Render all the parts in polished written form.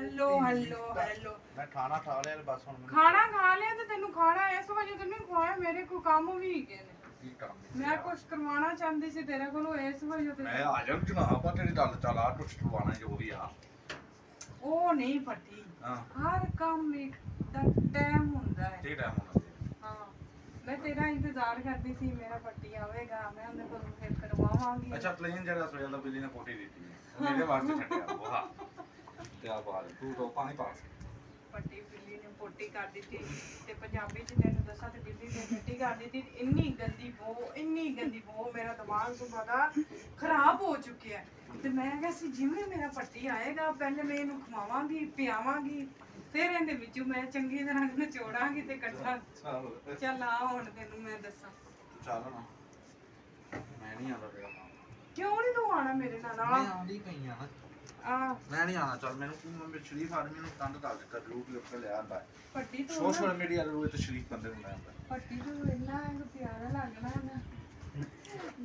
Hello hello hello मैं खाना खा लिया बस हुन खाना खा लिया तो तेनू खाना इस वजह तो नहीं खुआया मेरे को काम भी गए ने मैं कुछ करवाना चाहती सी तेरे कोलों इस वजह ते मैं आ जाऊं जनाब पर तेरी गल चला कुछ करवाना जो भी आ ओ नहीं फटी हां हर काम एक टाइम हुंदा है ठीक टाइम होना हां मैं तेरा इंतजार करती थी मेरा पट्टी आवेगा मैं उन्हें को फिर करवावांगी अच्छा प्लेन जगह सो जाता बिल्ली ने पोटी दी थी मेरे वास्ते छड्या वो हां क्या बात तू तो पानी पा पट्टी बिल्ली ने पोटी कर दी थी ते पंजाबी च तेनू दसा ते बिल्ली ने टट्टी कर दी थी इन्नी गंदी बो मेरा दिमाग तो बड़ा खराब हो चुका है ते मैं कहा सी जिवें मेरा पट्टी आएगा पहले मैं इनू खवावांगी पियावांगी फिर इहदे विचों मैं चंगी तरह निचोड़ांगी ते कट्ठा चल आ हुण तेनू मैं दसा तू चल ना मैं नहीं आंदा तेरा काम क्यों नहीं तू आना मेरे नाल मैं आंदी पई आ ना आ मैं नहीं आना चल मैंने शरीफ आदमी ਨੂੰ ਕੰਧ ਕਰ ਦਿੱਤਾ ਗਰੁੱਪ ਲਿਖ ਕੇ ਲਿਆ ਆਂਦਾ पट्टी तो ਸੋਸ਼ਲ ਮੀਡੀਆ ਦੇ ਰੂਪ ਤੇ ਸ਼ਰੀਫ ਬੰਦੇ ਨੂੰ ਲੈਂਦਾ पट्टी तो इन्ना प्यारा लगना ना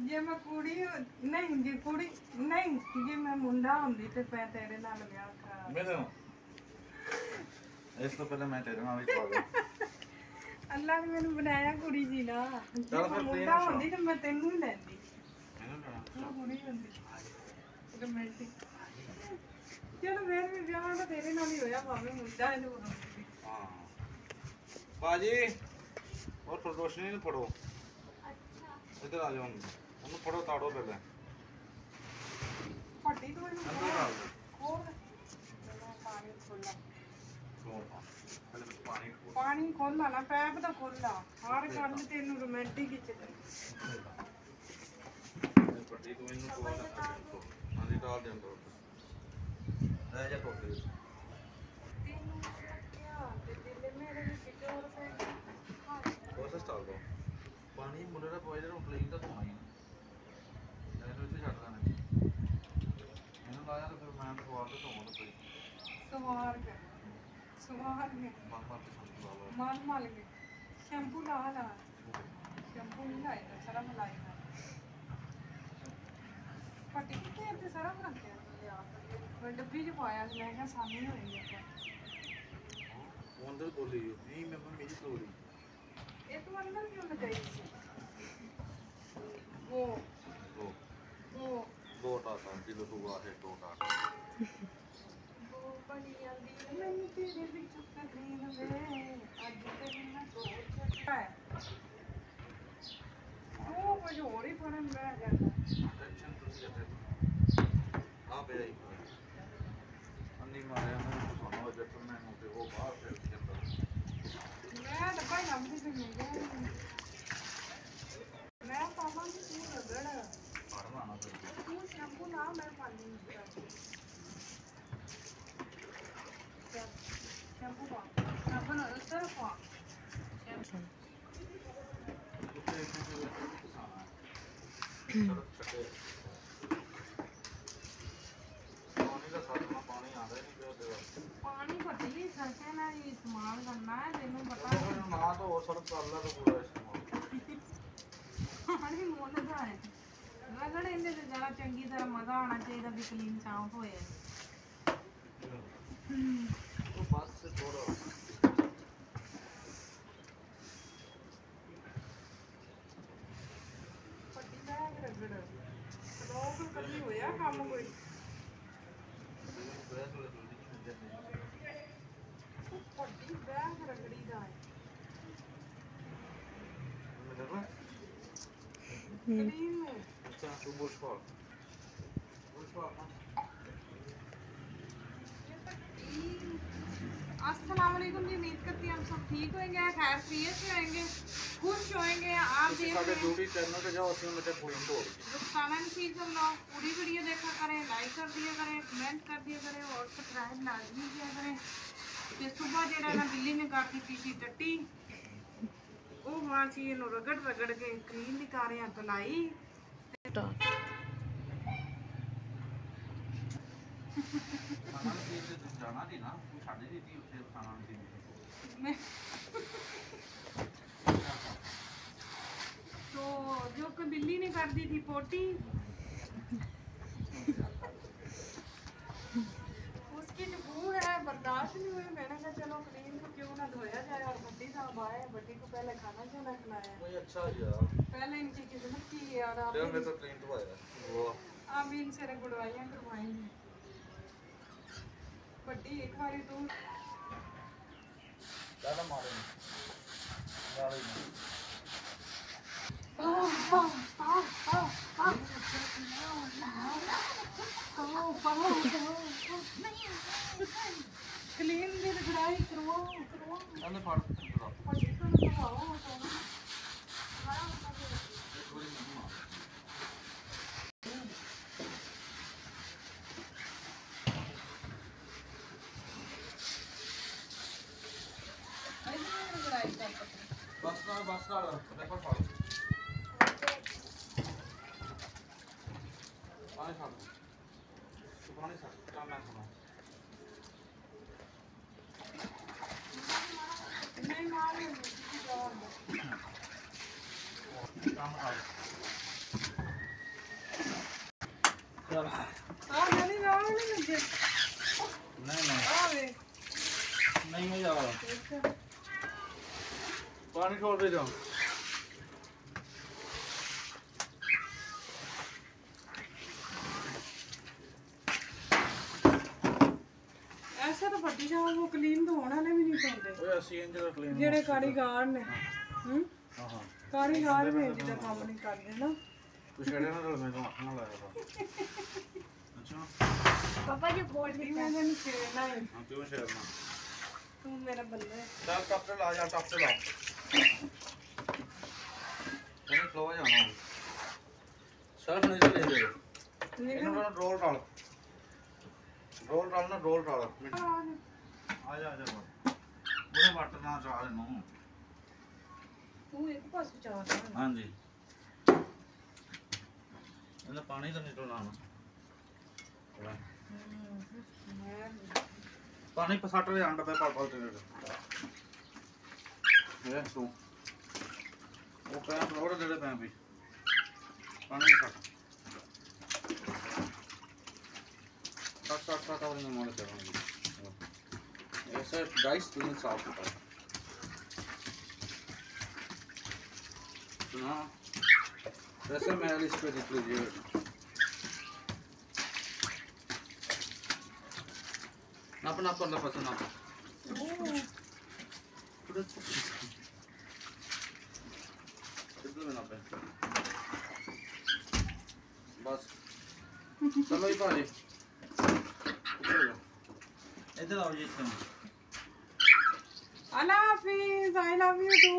जे मैं कुड़ी नहीं जे कुड़ी नहीं जे मैं मुंडा हुंदी ते मैं तेरे नाल ब्याह करा ਮੇਰੇ ਨੂੰ ਇਸ ਤੋਂ ਪਹਿਲਾਂ ਮੈਂ ਤੇਰੇ ਨਾਲ ਹੀ ਚਲਾ अल्लाह ने मैनू बनाया कुड़ी जी ना चल जे मैं फिर मुंडा तेरे हुंदी ते मैं तेनू ही लैंदी ਮੈਨੂੰ तू कुड़ी हुंदी रोमांटिक चलो फिर भी ब्याह तो तेरे नाल ही होया भाਵੇਂ मुंडा है तो ਹਾਂ ਬਾਜੀ ਉਹ ਥੋੜਾ ਰੋਸ਼ਨੀ ਨੂੰ ਫੜੋ ਅੱਛਾ ਇੱਧਰ ਆ ਜਾਓ ਉਹਨੂੰ ਫੜੋ ਤਾੜੋ ਪਹਿਲਾਂ पट्टी तो इन्नू ਅੰਦਰ ਆ ਜਾਓ खोल पानी खोला ਪਹਿਲੇ ਵਿੱਚ ਪਾਣੀ ਖੋਲ पानी खोलना ना पैप दा खोलना हर गल तेनू रोमांटिक च ਪੱਟੀ ਤੋਂ ਇਹਨੂੰ ਕੋਲ ਹਾਂਜੀ ਡਾਲ ਦੇ ਅੰਦਰ ਲੈ ਜਾ ਟੋਟੇ ਵਿੱਚ तेनू क्या ते दिल मेरे विच चोर पे ਕੋਸ਼ਿਸ਼ ਕਰ ਦੋ ਪਾਣੀ ਮੁੰਡੇ ਦਾ ਪੋਇਜ਼ਨ ਨੂੰ ਪਲੇਨ ਤਾਂ ਧੋਣਾ ਹੀ ਨਾ ਇਹਨੂੰ ਇੱਥੇ ਛੱਡ ਦੇਣਾ ਇਹਨੂੰ ਲਾਇਆ ਤਾਂ ਫਿਰ ਮੈਂ ਤਾਂ ਸਵਾਲ ਤੇ ਧੋਣਾ ਪਈ सवार के ਮਨ ਮਨ ਤੇ ਸ਼ੰਪੂ ਲਾ ਲਓ माल के शैम्पू ला शैम्पू नहीं लाए तो सरफ लाई ना पट्टी कितने इतने सरफ रखे मैं डब्बी च पाया मैं क्या सामने होएगी ਉਹ ਅੰਦਰ ਬੋਲੀ ਨਹੀਂ ਮੈਂ ਮੇਰੀ ਤੋੜੀ ये तो अंदर क्यों लगाई थी वो ਦੋ ਟਾਟਾ ਜਿਹਦੇ ਤੋਂ ਆ ਹੈ ਦੋ ਟਾਟਾ वो बड़ी आंदी मैंने तेरे विच करीन वे अज तेरी मैं दो छटा है वो कुछ और ही पड़न बैठ जाता ਟੈਨਸ਼ਨ ਤੁਸੀਂ ਕਰਦੇ ਆ ਪਿਆ ਹੀ ਅੰਨੀ ਮਾਰਿਆ ਮੈਂ ਤੁਹਾਨੂੰ ਜੱਟ ਮੈਂ ਨੂੰ ਤੇ ਉਹ ਬਾਹਰ ਫਿਰ ਜਾਂਦਾ मैं डब्बा ही लंबी से मिल गया मैं पापा की तू रगड़ ਪੜਨਾ ਨਾ ਫਿਰ तू शैम्पू ला मैं पानी शैम्पू पा साबुन उधर पा ਉੱਤੇ ਇੱਥੇ ਕਿਸਾਨਾ ਸੜਕ ਛੱਡੇ ਪਾਣੀ ਦਾ ਸਾਧਨਾ ਪਾਣੀ ਆਉਂਦਾ ਹੀ ਨਹੀਂ ਪਿਆ ਉਹਦੇ पानी पटी सरके ना इस्तेमाल करना है तेनू पता ਵਾਸਤੇ ਨਾ ਤਾਂ ਹੋਰ ਸੜਕ ਕਰ ਲਾ ਤਾਂ ਪੂਰਾ ਇਸਤੇਮਾਲ पानी मुੱਲ ਦਾ ਹੈ ਰਗੜ ਇਹਦੇ ਤੇ ਜਰਾ ਚੰਗੀ ਤਰ੍ਹਾਂ ਮਜ਼ਾ ਆਉਣਾ ਚਾਹੀਦਾ ਵੀ ਕਲੀਨ ਸਾਫ ਹੋਏ ਉਹ ਬਸ ਥੋੜਾ ਪੱਟੀ ਦਾ ਰਗੜ ਲੋਕ ਕਦੀ ਹੋਇਆ ਕੰਮ ਕੋਈ ਪੱਟੀ ਬੈਗ ਰਗੜੀ ਦਾ ਹੈ ਕਲੀਨ अच्छा तू बुश पा अस्सलाम वालेकुम जी उम्मीद करती हैं हम सब ठीक होंगे खैर खैरियत से होंगे खुश होंगे आप देख साडे ड्यूटी चैनल पे जाओ असली में पॉइंट हो रुखसाना नसीब सल्लल्लाहु पूरी वीडियो देखा करें लाइक कर दिया करें कमेंट कर दिया करें और सब्सक्राइब लाजमी किया करें ते सुबह जेड़ा ना बिल्ली ने कर दी सी टट्टी ਉਹ ਮਾਸੀ ਇਹਨੂੰ ਰਗੜ ਕੇ ਕਲੀਨ ਦੀ ਕਰ ਰਿਆਂ ਧੁਲਾਈ ਖਾਣਾ ਪੀਣ ਤੇ ਜਾਣਾ ਦੀ ਨਾ ਤੂੰ ਛੱਡ ਦਿੱਤੀ ਉੱਥੇ ਖਾਣਾ ਨਹੀਂ तो जो कि बिल्ली ने कर दी थी पोटी उसकी जो बू है कुछ नहीं हुआ, मैंने कहा चलो क्लीन को क्यों ना धोया जाए। और भट्टी साहब आए, भट्टी को पहले खाना खाना खिलाया, मुझे अच्छा यार पहले इनकी खिदमत की और आप तेरा मेरे तो क्लीन तो आया वो आप इनसे गुड़वाइयाँ करवाएंगे। भट्टी एक बारी तू ज्यादा मारे गाड़ी में क्लीन भी गुड़ाई करवाओ चल फाड़ चलो भट्टी को नहवाओ एक बारी नहीं मार बस ना देखो फाड़ पानी फाड़ तो पानी फाड़ काम ना करना नहीं मार काम कर चल नहीं मुझे नहीं आवे नहीं मैं जा रहा पानी छोड़ दे जाओ ऐसा तो भट्टी साहब वो क्लीन तो होना ने भी नहीं पाਉਂਦੇ ओए ਅਸੀਂ ਇੰਜ ਦਾ ਕਲੀਨ ਜਿਹੜੇ ਕਾਰੀਗਰ ਨੇ ਹਾਂ ਹਾਂ ਕਾਰੀਗਰ ਵੀ ਜਿਹੜਾ ਕੰਮ ਨਹੀਂ ਕਰਦੇ ਨਾ ਤੂੰ ਛੇੜੇ ਨਾ ਰਲ ਮੈਂ ਤੋਂ ਅੱਖ ਨਾਲ ਲਾਇਆ ਤਾ ਅੱਛਾ ਪਾਪਾ ਜੀ ਬੋਲ ਨਹੀਂ ਮੈਂ ਨਹੀਂ ਛੇੜਨਾ ਹੈ ਹਾਂ ਕਿਉਂ ਛੇੜਨਾ ਤੂੰ ਮੇਰਾ ਬੰਦਾ ਹੈ ਚੱਲ ਟੱਪ ਤੇ ਲਾ ਜਾ ਟੱਪ ਤੇ ਲਾ ਇਹਨੂੰ ਫਲੋ ਜਾਣਾ ਸਰਫ ਨਹੀਂ ਚੱਲੇ ਦੇ ਇਹਨੂੰ ਨਾ ਰੋਲ ਡਾਲ ਨਾ ਰੋਲ ਡਾਲ ਆ ਜਾ ਉਹਨੇ ਵੱਟ ਨਾ ਚਾਹ ਇਹਨੂੰ ਤੂੰ ਇੱਕ ਪਾਸੇ ਚਾਹਦਾ ਹਾਂਜੀ ਇਹਦਾ ਪਾਣੀ ਤਾਂ ਨਿਕਲਣਾ ਨਾ ਪਾਣੀ ਪਸੱਟ ਦੇ ਅੰਡ ਪੇ ਪਲ ਤੇ ਇਹ ਸੋ ਉਹ ਪੈਪ ਰੋੜ ਦੇ ਪੈਪ ਵੀ ਪਾਣੀ ਪਸੱਟ ਸੱਟ और नहीं मोड़ करूँगी ऐसा गाइस तुम्हें साफ होता है ना वैसे मैं इस पे देख लीजिए नाप नाप कर लो पसंद नाप कितने में नापे बस चलो ही भाजी इधर आओ जी तुम अल्लाह हाफिज आई लव यू टू